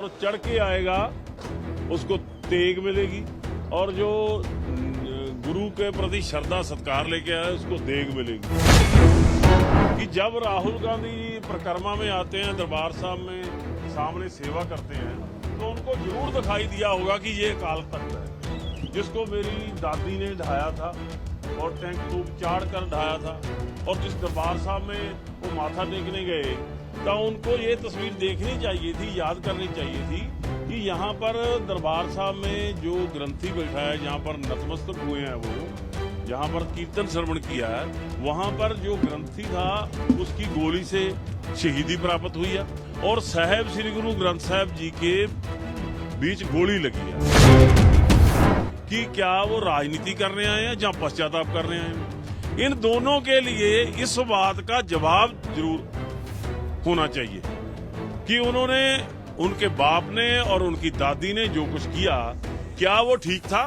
और चढ़ के आएगा उसको तेग मिलेगी, और जो गुरु के प्रति श्रद्धा सत्कार लेके आया उसको देग मिलेगी। कि जब राहुल गांधी परिक्रमा में आते हैं, दरबार साहब में सामने सेवा करते हैं, तो उनको जरूर दिखाई दिया होगा कि ये अकाल तख्त है जिसको मेरी दादी ने ढाया था और टैंक तूप चाड़ कर ढाया था। और जिस दरबार साहब में वो माथा टेकने गए तो उनको ये तस्वीर देखनी चाहिए थी, याद करनी चाहिए थी कि यहाँ पर दरबार साहब में जो ग्रंथी बैठा है, जहाँ पर नतमस्तक हुए हैं, वो जहाँ पर कीर्तन श्रवण किया है, वहाँ पर जो ग्रंथी था उसकी गोली से शहीदी प्राप्त हुई है और साहेब श्री गुरु ग्रंथ साहब जी के बीच गोली लगी है। कि क्या वो राजनीति करने आए हैं या पश्चाताप करने आए हैं? इन दोनों के लिए इस बात का जवाब जरूर होना चाहिए कि उन्होंने, उनके बाप ने और उनकी दादी ने जो कुछ किया, क्या वो ठीक था?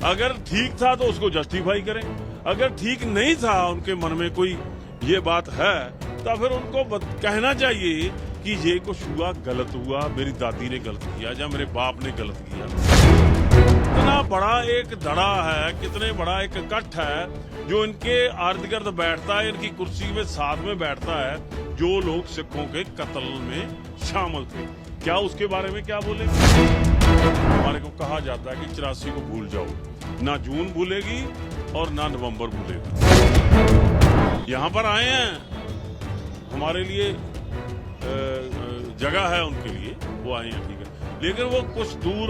अगर ठीक था तो उसको जस्टिफाई करें, अगर ठीक नहीं था, उनके मन में कोई ये बात है, तो फिर उनको कहना चाहिए कि ये कुछ हुआ, गलत हुआ, मेरी दादी ने गलत किया या मेरे बाप ने गलत किया। कितना बड़ा एक धड़ा है, कितने बड़ा एक इकट्ठ है जो इनके इर्द गिर्द बैठता है, इनकी कुर्सी में साथ में बैठता है, जो लोग सिखों के कत्ल में शामिल थे। क्या उसके बारे में क्या बोलेंगे? हमारे को कहा जाता है कि 84 को भूल जाओ, ना जून भूलेगी और ना नवंबर भूलेगी। यहाँ पर आए हैं, हमारे लिए जगह है उनके लिए, वो आए हैं, ठीक है, लेकिन वो कुछ दूर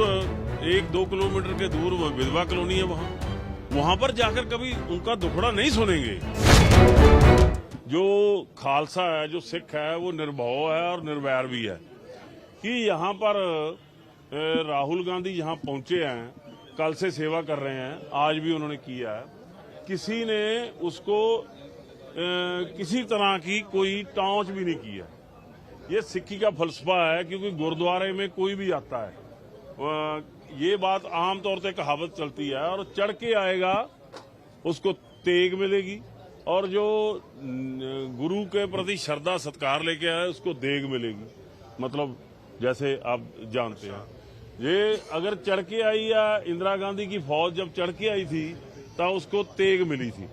1-2 किलोमीटर के दूर विधवा कॉलोनी है, वहां पर जाकर कभी उनका दुखड़ा नहीं सुनेंगे। जो खालसा है, जो सिख है, वो निर्भव है और निर्वैर भी है। कि यहाँ पर राहुल गांधी यहाँ पहुंचे हैं, कल से सेवा कर रहे हैं, आज भी उन्होंने किया है, किसी ने उसको किसी तरह की कोई टाँच भी नहीं की है। ये सिक्की का फलसफा है, क्योंकि गुरुद्वारे में कोई भी आता है, ये बात आमतौर से कहावत चलती है, और चढ़ के आएगा उसको तेग मिलेगी, और जो गुरु के प्रति श्रद्धा सत्कार लेके आया उसको देग मिलेगी। मतलब जैसे आप जानते हैं, ये अगर चढ़ के आई, या इंदिरा गांधी की फौज जब चढ़ के आई थी तो उसको तेग मिली थी।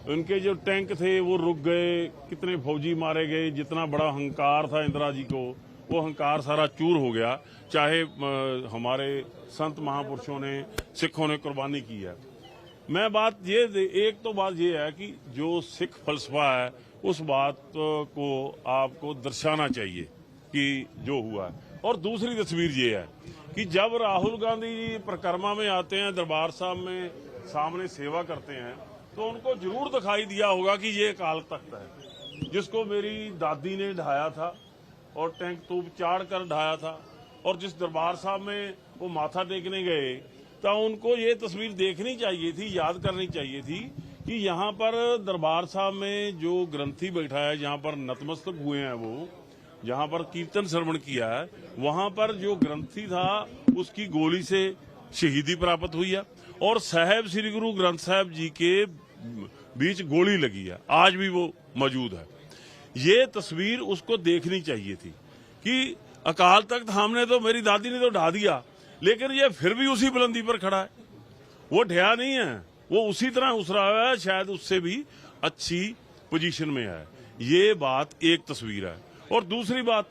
उनके जो टैंक थे वो रुक गए, कितने फौजी मारे गए, जितना बड़ा अहंकार था इंदिरा जी को, वो अहंकार सारा चूर हो गया। चाहे हमारे संत महापुरुषों ने, सिखों ने कुर्बानी की है। मैं बात ये, एक तो बात ये है कि जो सिख फलसफा है उस बात को आपको दर्शाना चाहिए कि जो हुआ है। और दूसरी तस्वीर ये है कि जब राहुल गांधी परिक्रमा में आते हैं, दरबार साहब में सामने सेवा करते हैं, तो उनको जरूर दिखाई दिया होगा कि ये अकाल तख्त है जिसको मेरी दादी ने ढाया था और टैंक तूप चाड़ कर ढाया था। और जिस दरबार साहब में वो माथा टेकने गए तो उनको ये तस्वीर देखनी चाहिए थी, याद करनी चाहिए थी कि यहाँ पर दरबार साहब में जो ग्रंथी बैठा है, जहाँ पर नतमस्तक हुए हैं, वो जहाँ पर कीर्तन श्रवण किया है, वहाँ पर जो ग्रंथी था उसकी गोली से शहीदी प्राप्त हुई है और साहेब श्री गुरु ग्रंथ साहब जी के बीच गोली लगी है, आज भी वो मौजूद है। ये तस्वीर उसको देखनी चाहिए थी कि अकाल तख्त हमने तो, मेरी दादी ने तो ढा दिया, लेकिन ये फिर भी उसी बुलंदी पर खड़ा है, वो ढया नहीं है, वो उसी तरह उसरा हुआ है, शायद उससे भी अच्छी पोजीशन में है। ये बात एक तस्वीर है। और दूसरी बात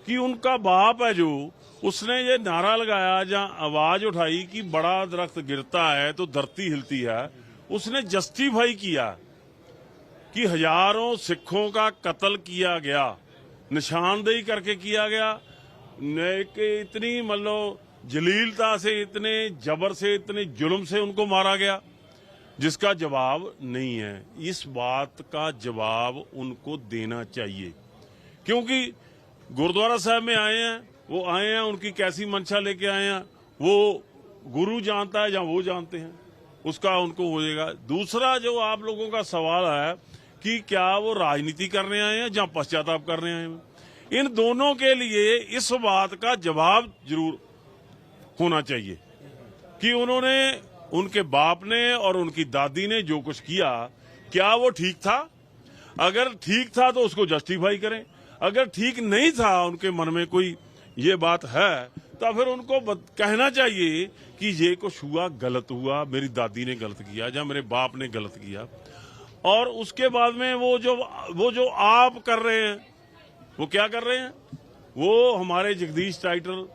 कि उनका बाप है जो, उसने ये नारा लगाया, जहाँ आवाज उठाई कि बड़ा दरख्त गिरता है तो धरती हिलती है, उसने जस्टिफाई किया कि हजारों सिखों का कत्ल किया गया, निशानदेही करके किया गया, इतनी मतलब जलीलता से, इतने जबर से, इतने जुल्म से उनको मारा गया, जिसका जवाब नहीं है। इस बात का जवाब उनको देना चाहिए, क्योंकि गुरुद्वारा साहब में आए हैं, वो आए हैं, उनकी कैसी मंशा लेके आए हैं वो गुरु जानता है या वो जानते हैं, उसका उनको हो जाएगा। दूसरा जो आप लोगों का सवाल है कि क्या वो राजनीति करने आए हैं या पश्चाताप करने आए हैं, इन दोनों के लिए इस बात का जवाब जरूर होना चाहिए कि उन्होंने, उनके बाप ने और उनकी दादी ने जो कुछ किया, क्या वो ठीक था? अगर ठीक था तो उसको जस्टिफाई करें, अगर ठीक नहीं था, उनके मन में कोई ये बात है तो फिर उनको कहना चाहिए कि ये कुछ हुआ, गलत हुआ, मेरी दादी ने गलत किया या मेरे बाप ने गलत किया। और उसके बाद में वो जो आप कर रहे हैं, वो क्या कर रहे हैं? वो हमारे जगदीश टाइटल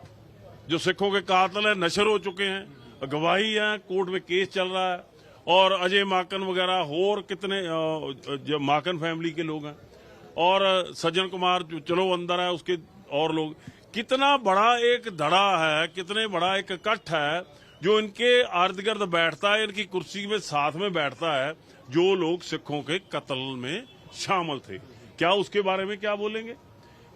जो सिखों के कातिल है, नशर हो चुके हैं, गवाही है, कोर्ट में केस चल रहा है, और अजय माकन वगैरह और कितने जो माकन फैमिली के लोग हैं, और सज्जन कुमार जो चलो अंदर है उसके और लोग, कितना बड़ा एक धड़ा है, कितने बड़ा एक कट है जो इनके इर्द गिर्द बैठता है, इनकी कुर्सी में साथ में बैठता है, जो लोग सिखों के कत्ल में शामिल थे। क्या उसके बारे में क्या बोलेंगे?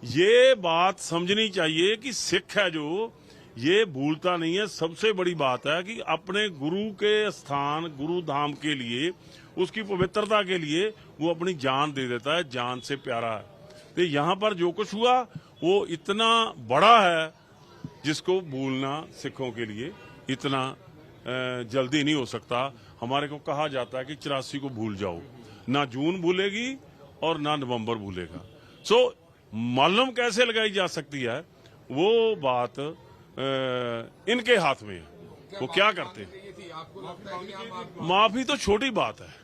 ये बात समझनी चाहिए कि सिख है जो ये भूलता नहीं है। सबसे बड़ी बात है कि अपने गुरु के स्थान, गुरु धाम के लिए, उसकी पवित्रता के लिए वो अपनी जान दे देता है, जान से प्यारा है। तो यहाँ पर जो कुछ हुआ वो इतना बड़ा है जिसको भूलना सिखों के लिए इतना जल्दी नहीं हो सकता। हमारे को कहा जाता है कि 84 को भूल जाओ, ना जून भूलेगी और ना नवंबर भूलेगा। सो मालूम कैसे लगाई जा सकती है वो बात इनके हाथ में है, वो क्या करते हैं। माफी तो छोटी बात है,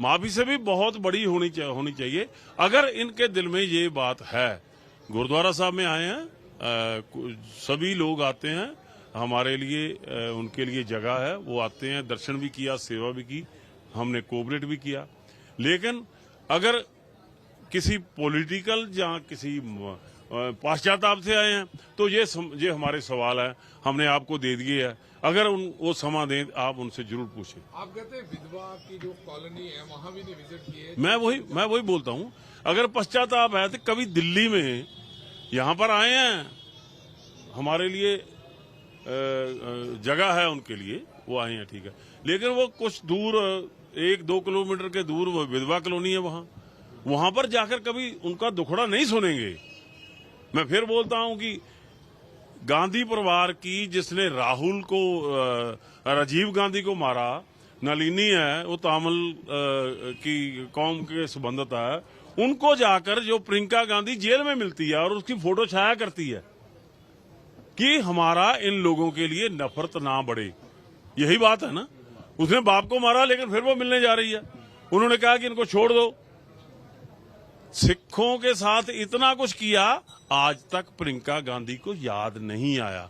माफी से भी बहुत बड़ी होनी चाहिए। अगर इनके दिल में ये बात है, गुरुद्वारा साहब में आए हैं, सभी लोग आते हैं, हमारे लिए उनके लिए जगह है, वो आते हैं, दर्शन भी किया, सेवा भी की, हमने कोऑपरेट भी किया। लेकिन अगर किसी पॉलिटिकल या किसी पाश्चात्य से आए हैं तो ये हमारे सवाल है, हमने आपको दे दिए है। अगर वो समा दें, आप उनसे जरूर पूछें। आप कहते हैं विधवा की जो कॉलोनी है वहां भी नहीं विजिट किए। मैं वही बोलता हूँ, अगर पश्चाताप है तो कभी दिल्ली में यहाँ पर आए हैं, हमारे लिए जगह है उनके लिए, वो आए हैं, ठीक है। लेकिन वो कुछ दूर 1-2 किलोमीटर के दूर वो विधवा कॉलोनी है, वहां पर जाकर कभी उनका दुखड़ा नहीं सुनेंगे। मैं फिर बोलता हूं कि गांधी परिवार की, जिसने राहुल को, राजीव गांधी को मारा, नलिनी है, वो तमिल की कौम के संबंधित है, उनको जाकर जो प्रियंका गांधी जेल में मिलती है और उसकी फोटो छाया करती है कि हमारा इन लोगों के लिए नफरत ना बढ़े। यही बात है ना, उसने बाप को मारा लेकिन फिर वो मिलने जा रही है। उन्होंने कहा कि इनको छोड़ दो। सिखों के साथ इतना कुछ किया, आज तक प्रियंका गांधी को याद नहीं आया।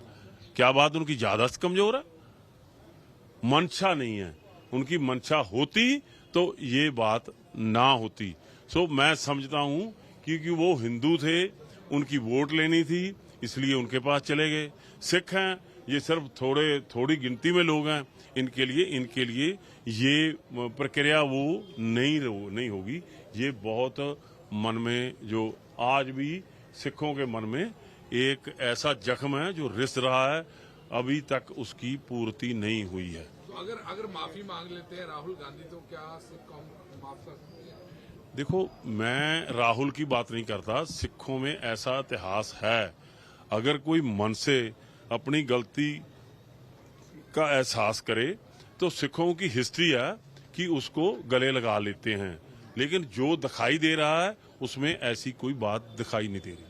क्या बात उनकी याददाश्त कमजोर है? मंशा नहीं है। उनकी मंशा होती तो ये बात ना होती। सो मैं समझता हूं क्योंकि वो हिंदू थे, उनकी वोट लेनी थी, इसलिए उनके पास चले गए। सिख हैं, ये सिर्फ थोड़ी गिनती में लोग हैं, इनके लिए ये प्रक्रिया वो नहीं होगी। ये बहुत मन में, जो आज भी सिखों के मन में एक ऐसा जख्म है जो रिस रहा है, अभी तक उसकी पूर्ति नहीं हुई है। तो अगर माफी मांग लेते हैं राहुल गांधी तो क्या सिख कौम माफ कर सकती है? देखो, मैं राहुल की बात नहीं करता, सिखों में ऐसा इतिहास है, अगर कोई मन से अपनी गलती का एहसास करे तो सिखों की हिस्ट्री है कि उसको गले लगा लेते हैं। लेकिन जो दिखाई दे रहा है उसमें ऐसी कोई बात दिखाई नहीं दे रही।